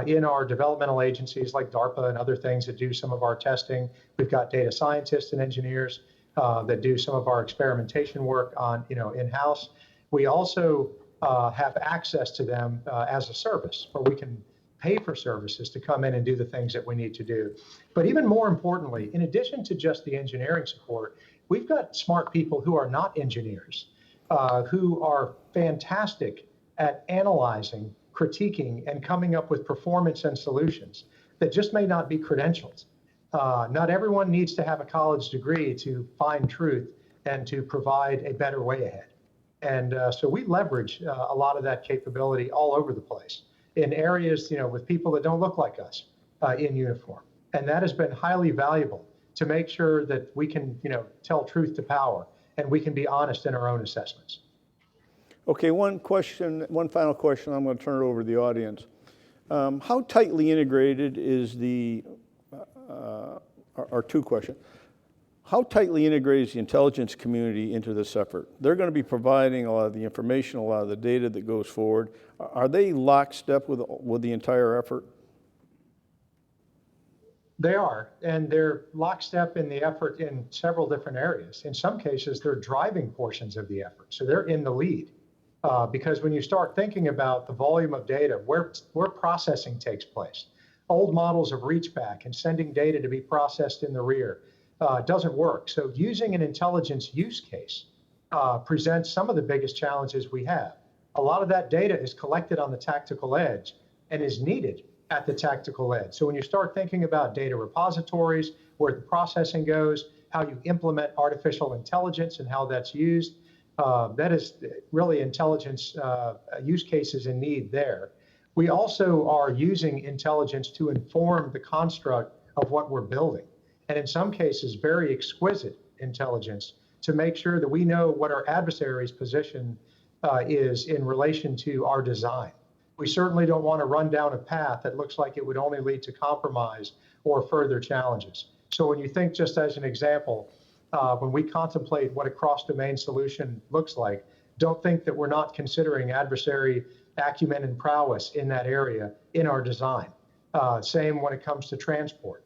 in our developmental agencies like DARPA and other things that do some of our testing. We've got data scientists and engineers that do some of our experimentation work on, in-house. We also have access to them as a service, where we can pay for services to come in and do the things that we need to do. But even more importantly, in addition to just the engineering support, we've got smart people who are not engineers, who are fantastic at analyzing, critiquing, and coming up with performance and solutions that just may not be credentialed. Not everyone needs to have a college degree to find truth and to provide a better way ahead. And so we leverage a lot of that capability all over the place in areas, with people that don't look like us in uniform. And that has been highly valuable to make sure that we can, tell truth to power, and we can be honest in our own assessments. Okay, one final question, I'm going to turn it over to the audience. How tightly integrated is or two questions. How tightly integrated is the intelligence community into this effort? They're going to be providing a lot of the information, a lot of the data that goes forward. Are they lockstep with the entire effort? They are, and they're lockstep in the effort in several different areas. In some cases, they're driving portions of the effort, so they're in the lead. Because when you start thinking about the volume of data, where processing takes place, old models of reach back and sending data to be processed in the rear doesn't work. So using an intelligence use case presents some of the biggest challenges we have. A lot of that data is collected on the tactical edge and is needed at the tactical edge. So when you start thinking about data repositories, where the processing goes, how you implement artificial intelligence and how that's used, that is really intelligence use cases in need there. We also are using intelligence to inform the construct of what we're building. And in some cases, very exquisite intelligence to make sure that we know what our adversary's position is in relation to our design. We certainly don't want to run down a path that looks like it would only lead to compromise or further challenges. So when you think, just as an example, when we contemplate what a cross-domain solution looks like, don't think that we're not considering adversary acumen and prowess in that area in our design. Same when it comes to transport,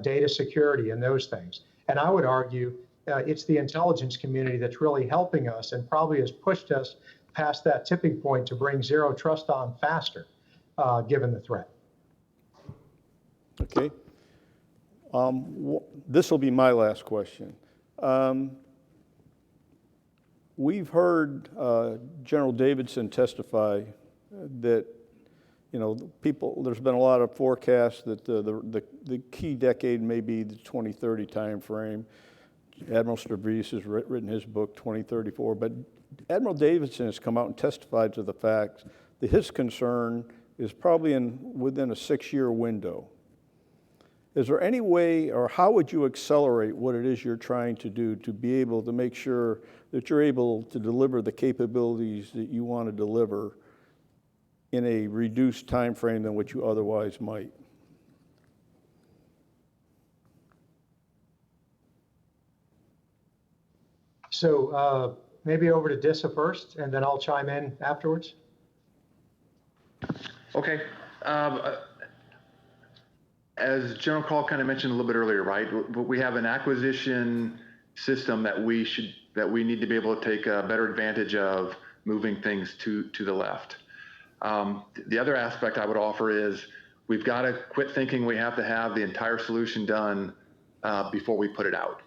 data security, and those things. And I would argue it's the intelligence community that's really helping us and probably has pushed us past that tipping point to bring zero trust on faster, given the threat. Okay. This will be my last question. We've heard General Davidson testify that, you know, there's been a lot of forecasts that the key decade may be the 2030 timeframe. Admiral Stavridis has written his book, 2034, but Admiral Davidson has come out and testified to the fact that his concern is probably within a 6-year window. Is there any way, or how would you accelerate what it is you're trying to do to be able to make sure that you're able to deliver the capabilities that you want to deliver in a reduced time frame than what you otherwise might? So maybe over to DISA first, and then I'll chime in afterwards. Okay. As General Crall kind of mentioned a little bit earlier, right? We have an acquisition system that we need to be able to take a better advantage of moving things to the left. The other aspect I would offer is we've got to quit thinking we have to have the entire solution done before we put it out,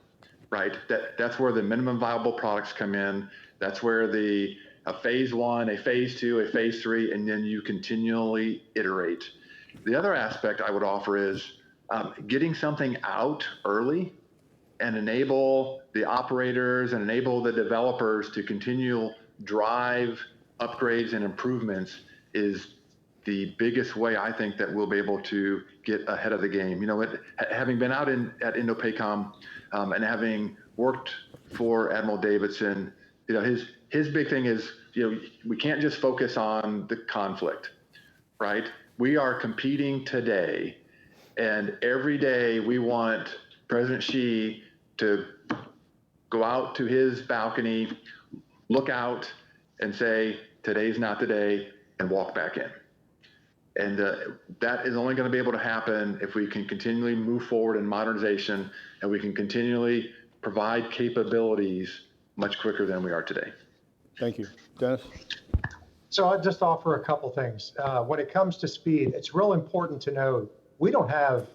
right? That's where the minimum viable products come in. That's where a phase 1, a phase 2, a phase 3, and then you continually iterate. The other aspect I would offer is getting something out early and enable the operators and enable the developers to continue drive upgrades and improvements is the biggest way I think that we'll be able to get ahead of the game. You know, having been out at Indo-PACOM and having worked for Admiral Davidson, you know, his big thing is, you know, we can't just focus on the conflict, right? We are competing today, and every day we want President Shea to go out to his balcony, look out, and say, today's not the day, and walk back in. And that is only going to be able to happen if we can continually move forward in modernization, and we can continually provide capabilities much quicker than we are today. Thank you. Dennis? So I'd just offer a couple things. When it comes to speed, it's real important to know we don't have,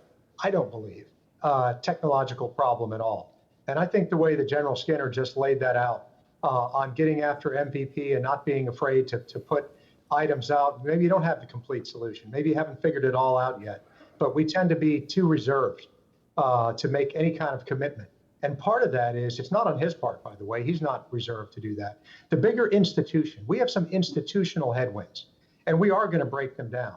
I don't believe, a technological problem at all. And I think the way that General Skinner just laid that out on getting after MVP and not being afraid to put items out, maybe you don't have the complete solution. Maybe you haven't figured it all out yet, but we tend to be too reserved to make any kind of commitment. And part of that is, it's not on his part, by the way, he's not reserved to do that. The bigger institution, we have some institutional headwinds, and we are going to break them down.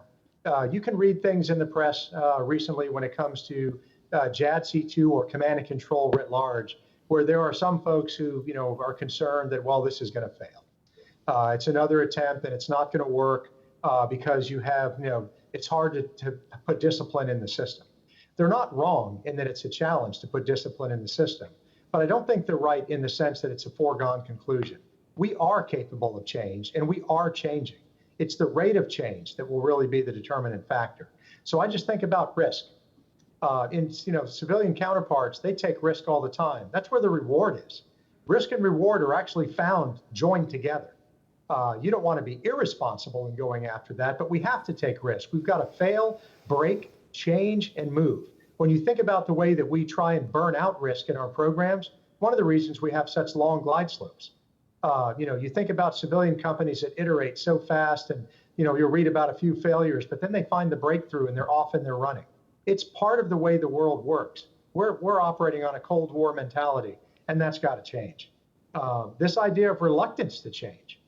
You can read things in the press recently when it comes to JADC2 or command and control writ large, where there are some folks who, you know, are concerned that, well, this is going to fail. It's another attempt and it's not going to work because you have, you know, it's hard to put discipline in the system. They're not wrong in that it's a challenge to put discipline in the system, but I don't think they're right in the sense that it's a foregone conclusion. We are capable of change, and we are changing. It's the rate of change that will really be the determinant factor. So I just think about risk. In, you know, civilian counterparts, they take risk all the time. That's where the reward is. Risk and reward are actually found joined together. You don't want to be irresponsible in going after that, but we have to take risk. We've got to fail, break, change, and move. When you think about the way that we try and burn out risk in our programs, one of the reasons we have such long glide slopes. You think about civilian companies that iterate so fast and, you'll read about a few failures, but then they find the breakthrough and they're off and they're running. It's part of the way the world works. We're operating on a Cold War mentality, and that's got to change. This idea of reluctance to change.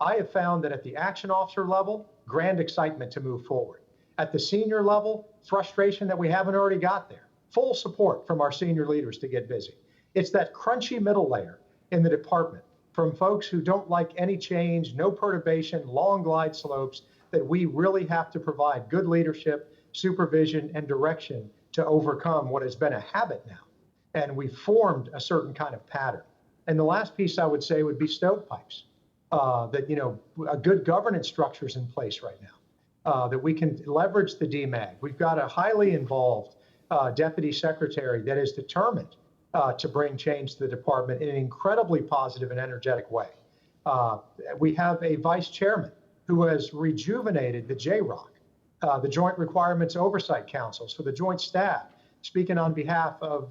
I have found that at the action officer level, grand excitement to move forward. At the senior level, frustration that we haven't already got there. Full support from our senior leaders to get busy. It's that crunchy middle layer in the department from folks who don't like any change, no perturbation, long glide slopes, that we really have to provide good leadership, supervision, and direction to overcome what has been a habit now. And we've formed a certain kind of pattern. And the last piece I would say would be stovepipes. That, a good governance structure is in place right now. That we can leverage the DMAG. We've got a highly involved deputy secretary that is determined to bring change to the department in an incredibly positive and energetic way. We have a vice chairman who has rejuvenated the JROC, the Joint Requirements Oversight Council, so the joint staff, speaking on behalf of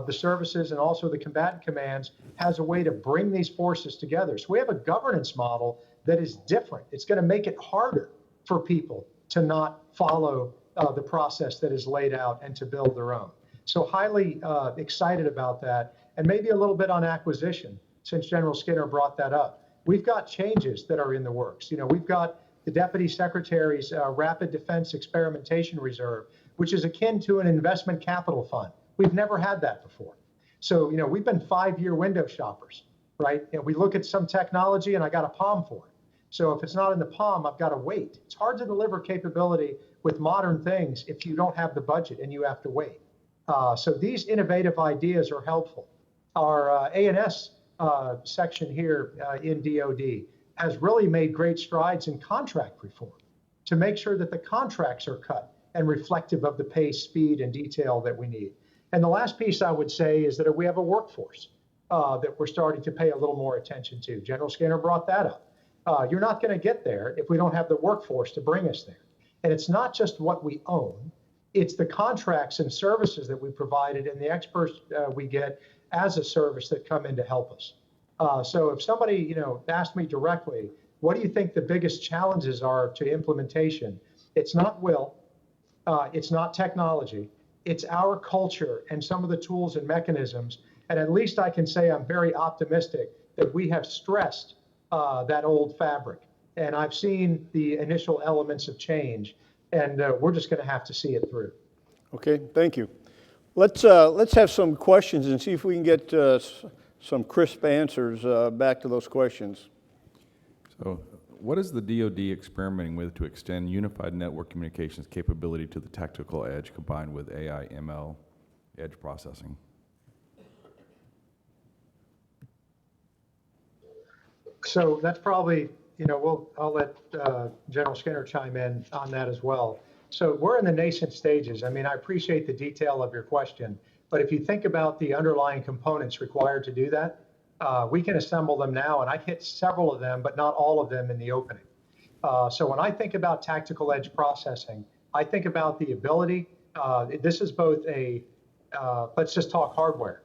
the services and also the combatant commands, has a way to bring these forces together. So we have a governance model that is different. It's going to make it harder for people to not follow the process that is laid out and to build their own. So highly excited about that, and maybe a little bit on acquisition, since General Skinner brought that up. We've got changes that are in the works. We've got the Deputy Secretary's Rapid Defense Experimentation Reserve, which is akin to an investment capital fund. We've never had that before. So, we've been 5-year window shoppers, right? We look at some technology and I got a POM for it. So if it's not in the POM, I've got to wait. It's hard to deliver capability with modern things if you don't have the budget and you have to wait. So these innovative ideas are helpful. Our A&S section here in DOD has really made great strides in contract reform to make sure that the contracts are cut and reflective of the pace, speed, and detail that we need. And the last piece I would say is that we have a workforce that we're starting to pay a little more attention to. General Skinner brought that up. You're not going to get there if we don't have the workforce to bring us there. And it's not just what we own, it's the contracts and services that we provided and the experts we get as a service that come in to help us. So if somebody, asked me directly, what do you think the biggest challenges are to implementation? It's not will, it's not technology, it's our culture and some of the tools and mechanisms. And at least I can say I'm very optimistic that we have stressed that old fabric. And I've seen the initial elements of change, and we're just going to have to see it through. Okay, thank you. Let's have some questions and see if we can get some crisp answers back to those questions. So what is the DoD experimenting with to extend unified network communications capability to the tactical edge combined with AI, ML, edge processing? So that's probably, I'll let General Skinner chime in on that as well. So we're in the nascent stages. I mean, I appreciate the detail of your question, but if you think about the underlying components required to do that, we can assemble them now, and I hit several of them, but not all of them in the opening. So when I think about tactical edge processing, I think about the ability, this is both let's just talk hardware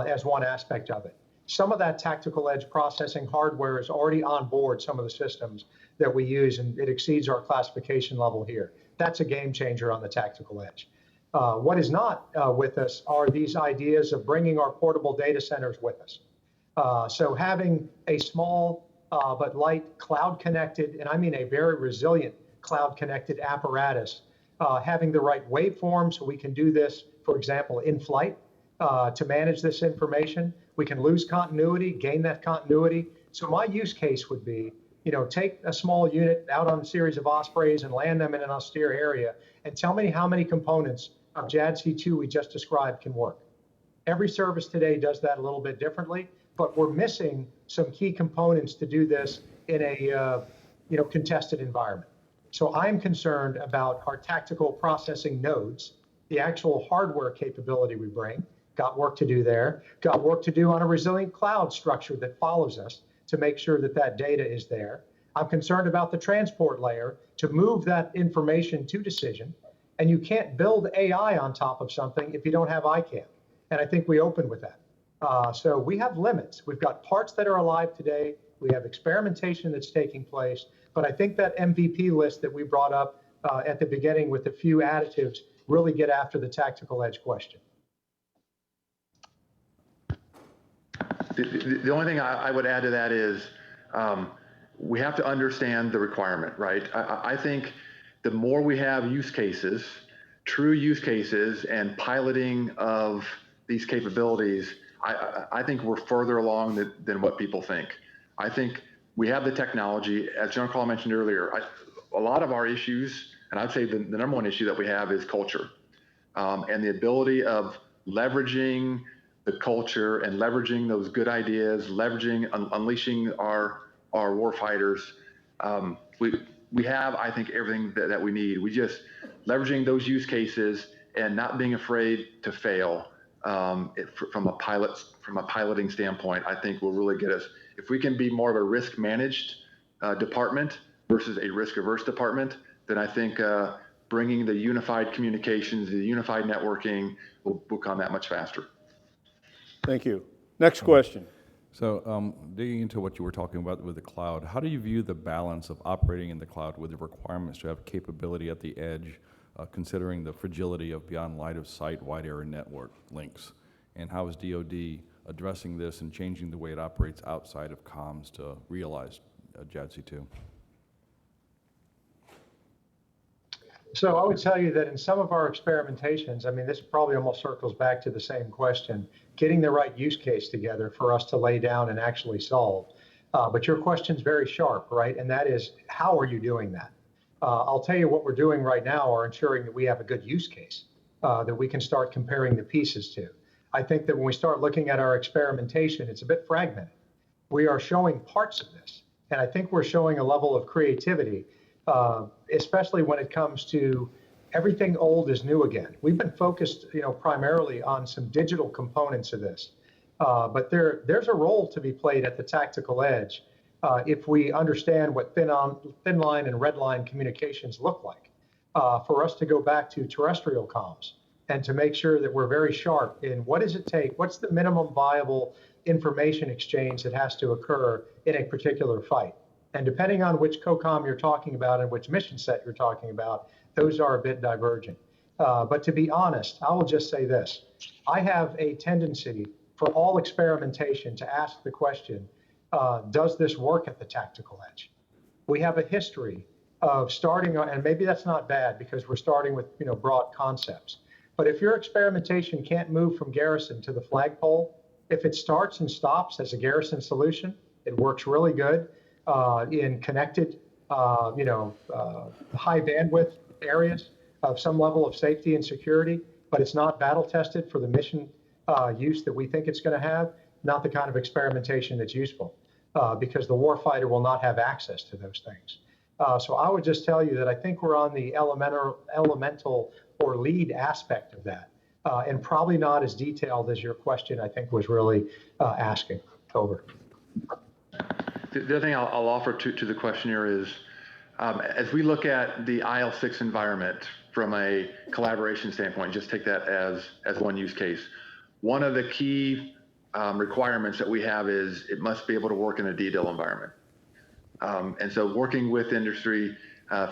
as one aspect of it. Some of that tactical edge processing hardware is already on board some of the systems that we use, and it exceeds our classification level here. That's a game changer on the tactical edge. What is not with us are these ideas of bringing our portable data centers with us. So having a small but light cloud-connected, and I mean a very resilient cloud-connected apparatus, having the right waveform so we can do this, for example, in flight to manage this information. We can lose continuity, gain that continuity. So my use case would be, take a small unit out on a series of Ospreys and land them in an austere area and tell me how many components of JADC2 we just described can work. Every service today does that a little bit differently, but we're missing some key components to do this in a contested environment. So I'm concerned about our tactical processing nodes, the actual hardware capability we bring. Got work to do there. Got work to do on a resilient cloud structure that follows us to make sure that that data is there. I'm concerned about the transport layer to move that information to decision. And you can't build AI on top of something if you don't have ICAM. And I think we open with that. So we have limits. We've got parts that are alive today. We have experimentation that's taking place. But I think that MVP list that we brought up at the beginning with a few additives really get after the tactical edge question. The only thing I would add to that is we have to understand the requirement, right? I think the more we have use cases, true use cases, and piloting of these capabilities, I think we're further along than what people think. I think we have the technology, as John Crall mentioned earlier. A lot of our issues, and I'd say the number one issue that we have is culture, and the ability of leveraging the culture and leveraging those good ideas, unleashing our war fighters. We have, I think, everything that we need. We just leveraging those use cases and not being afraid to fail from a piloting standpoint, I think will really get us. If we can be more of a risk managed department versus a risk averse department, then I think bringing the unified communications, the unified networking will come that much faster. Thank you. Next question. So digging into what you were talking about with the cloud, how do you view the balance of operating in the cloud with the requirements to have capability at the edge, considering the fragility of beyond line of sight wide area network links? And how is DoD addressing this and changing the way it operates outside of comms to realize JADC2? So I would tell you that in some of our experimentations, I mean, this probably almost circles back to the same question, getting the right use case together for us to lay down and actually solve. But your question's very sharp, right? And that is, how are you doing that? I'll tell you what we're doing right now are ensuring that we have a good use case that we can start comparing the pieces to. I think that when we start looking at our experimentation, it's a bit fragmented. We are showing parts of this, and I think we're showing a level of creativity, especially when it comes to everything old is new again. We've been focused, primarily on some digital components of this, but there's a role to be played at the tactical edge if we understand what thin line and red line communications look like. For us to go back to terrestrial comms and to make sure that we're very sharp in what does it take, what's the minimum viable information exchange that has to occur in a particular fight. And depending on which COCOM you're talking about and which mission set you're talking about, those are a bit divergent. But to be honest, I will just say this. I have a tendency for all experimentation to ask the question, does this work at the tactical edge? We have a history of starting on, and maybe that's not bad because we're starting with broad concepts. But if your experimentation can't move from garrison to the flagpole, if it starts and stops as a garrison solution, it works really good in connected, high bandwidth areas of some level of safety and security, but it's not battle tested for the mission use that we think it's going to have, not the kind of experimentation that's useful because the warfighter will not have access to those things. So I would just tell you that I think we're on the elemental or lead aspect of that, and probably not as detailed as your question, I think, was really asking. Over. The other thing I'll offer to the questioner is, as we look at the IL-6 environment from a collaboration standpoint, just take that as one use case. One of the key requirements that we have is it must be able to work in a DDIL environment. And so working with industry,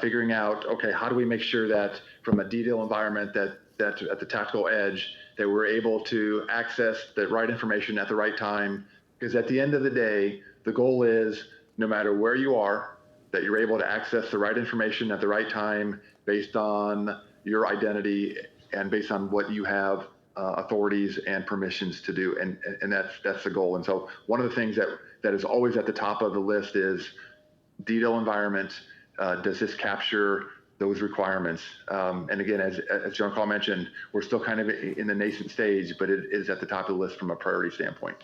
figuring out, okay, how do we make sure that from a DDIL environment that at the tactical edge, that we're able to access the right information at the right time? Because at the end of the day, the goal is no matter where you are, that you're able to access the right information at the right time based on your identity and based on what you have authorities and permissions to do. And that's the goal. And so one of the things that is always at the top of the list is DDIL environment. Does this capture those requirements? And again, as John Crall mentioned, we're still kind of in the nascent stage, but it is at the top of the list from a priority standpoint.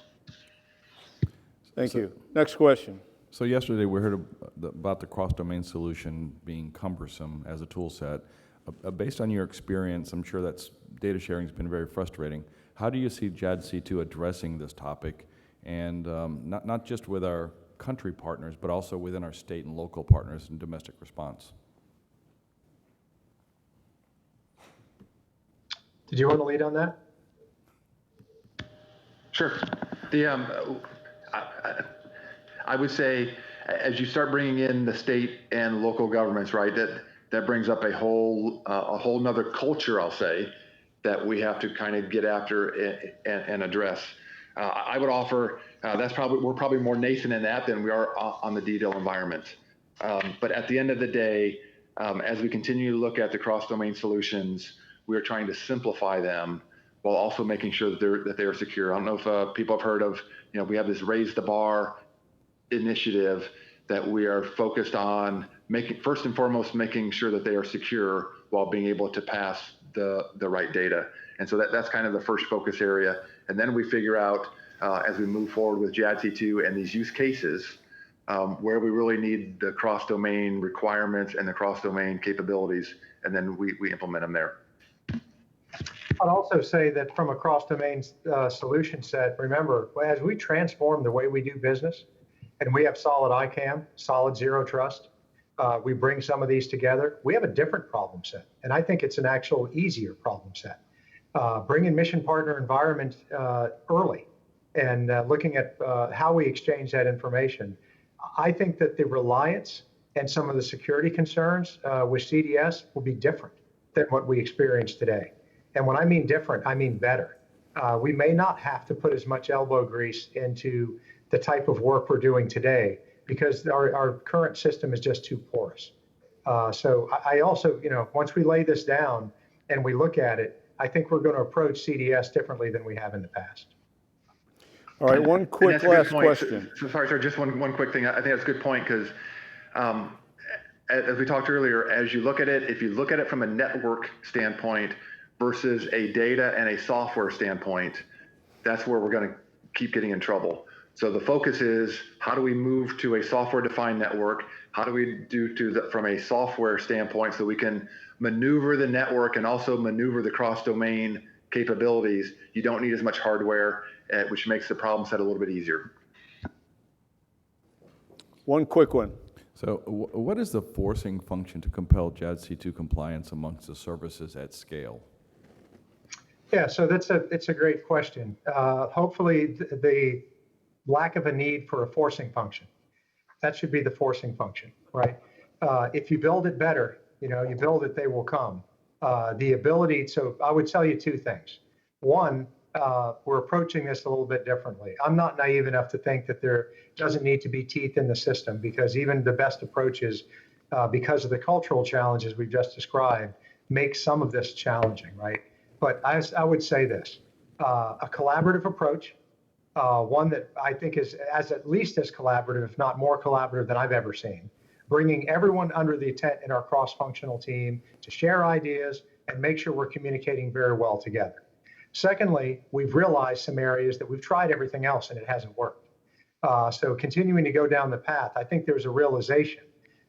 Thank you. Next question. So yesterday we heard about the cross-domain solution being cumbersome as a tool set. Based on your experience, I'm sure that's data sharing has been very frustrating. How do you see JADC2 addressing this topic, and not just with our country partners, but also within our state and local partners in domestic response? Did you want to lead on that? Sure. The, I would say, as you start bringing in the state and local governments, right, that brings up a whole nother culture, I'll say, that we have to kind of get after and address. I would offer we're probably more nascent in that than we are on the detail environment. But at the end of the day, as we continue to look at the cross-domain solutions, we are trying to simplify them while also making sure that they are secure. I don't know if people have heard of, we have this Raise the Bar initiative that we are focused on first and foremost, making sure that they are secure while being able to pass the right data. And so that's kind of the first focus area. And then we figure out, as we move forward with JADC2 and these use cases, where we really need the cross-domain requirements and the cross-domain capabilities, and then we implement them there. I'd also say that from a cross-domain solution set, remember, as we transform the way we do business, and we have solid ICAM, solid zero trust, we bring some of these together, we have a different problem set. And I think it's an actual easier problem set. Bringing mission partner environment early and looking at how we exchange that information. I think that the reliance and some of the security concerns with CDS will be different than what we experience today. And when I mean different, I mean better. We may not have to put as much elbow grease into the type of work we're doing today because our current system is just too porous. So I also, once we lay this down and we look at it, I think we're going to approach CDS differently than we have in the past. All right, one quick last question. Sorry, just one quick thing. I think that's a good point because as we talked earlier, as you look at it, if you look at it from a network standpoint versus a data and a software standpoint, that's where we're going to keep getting in trouble. So the focus is how do we move to a software-defined network? How do we do from a software standpoint so we can maneuver the network and also maneuver the cross-domain capabilities? You don't need as much hardware, which makes the problem set a little bit easier. One quick one. So what is the forcing function to compel JADC2 compliance amongst the services at scale? Yeah, so it's a great question. Hopefully the lack of a need for a forcing function. That should be the forcing function, right? If you build it better, you build it, they will come. The ability, so I would tell you two things. One, we're approaching this a little bit differently. I'm not naive enough to think that there doesn't need to be teeth in the system because even the best approaches, because of the cultural challenges we've just described, make some of this challenging, right? But I would say this, a collaborative approach, one that I think is at least as collaborative, if not more collaborative than I've ever seen, bringing everyone under the tent in our cross-functional team to share ideas and make sure we're communicating very well together. Secondly, we've realized some areas that we've tried everything else and it hasn't worked. So continuing to go down the path, I think there's a realization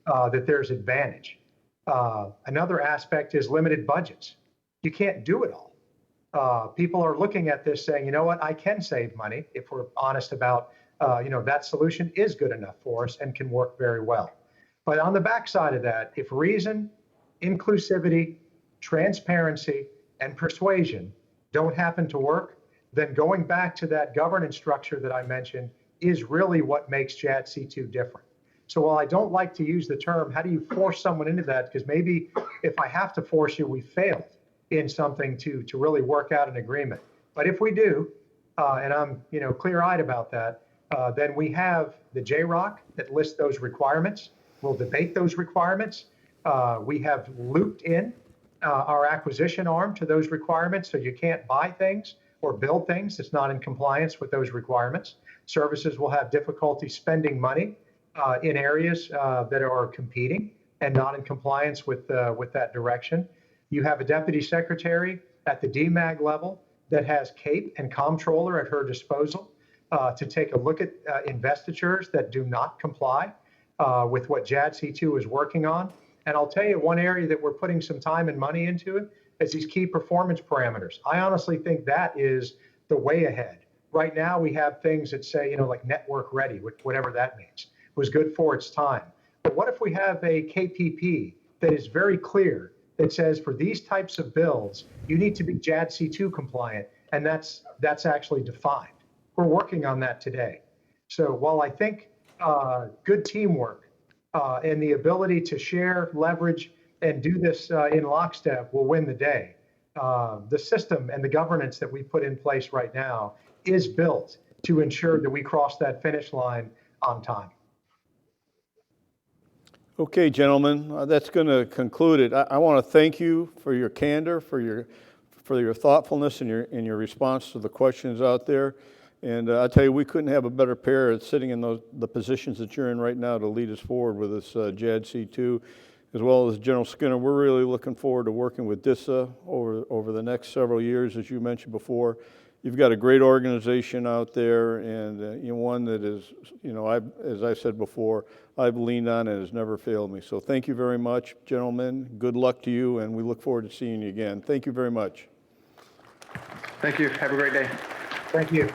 that there's advantage. Another aspect is limited budgets. You can't do it all. People are looking at this saying, you know what, I can save money if we're honest about, that solution is good enough for us and can work very well. But on the backside of that, if reason, inclusivity, transparency, and persuasion don't happen to work, then going back to that governance structure that I mentioned is really what makes JADC2 different. So while I don't like to use the term, how do you force someone into that? Because maybe if I have to force you, we failed in something to really work out an agreement. But if we do, and I'm clear-eyed about that, then we have the JROC that lists those requirements. We'll debate those requirements. We have looped in our acquisition arm to those requirements, so you can't buy things or build things that's not in compliance with those requirements. Services will have difficulty spending money in areas that are competing and not in compliance with that direction. You have a deputy secretary at the DMAG level that has CAPE and comptroller at her disposal to take a look at investitures that do not comply with what JADC2 is working on. And I'll tell you one area that we're putting some time and money into it is these key performance parameters. I honestly think that is the way ahead. Right now we have things that say, like network ready, whatever that means, was good for its time. But what if we have a KPP that is very clear that says for these types of builds, you need to be JADC2 compliant, and that's actually defined. We're working on that today. So while I think good teamwork and the ability to share, leverage, and do this in lockstep will win the day, the system and the governance that we put in place right now is built to ensure that we cross that finish line on time. Okay, gentlemen, that's going to conclude it. I want to thank you for your candor, for your thoughtfulness and your response to the questions out there. And I tell you, we couldn't have a better pair sitting in the positions that you're in right now to lead us forward with this JADC2, as well as General Skinner. We're really looking forward to working with DISA over the next several years, as you mentioned before. You've got a great organization out there, and one that is, as I said before, I've leaned on and has never failed me. So thank you very much, gentlemen. Good luck to you, and we look forward to seeing you again. Thank you very much. Thank you. Have a great day. Thank you.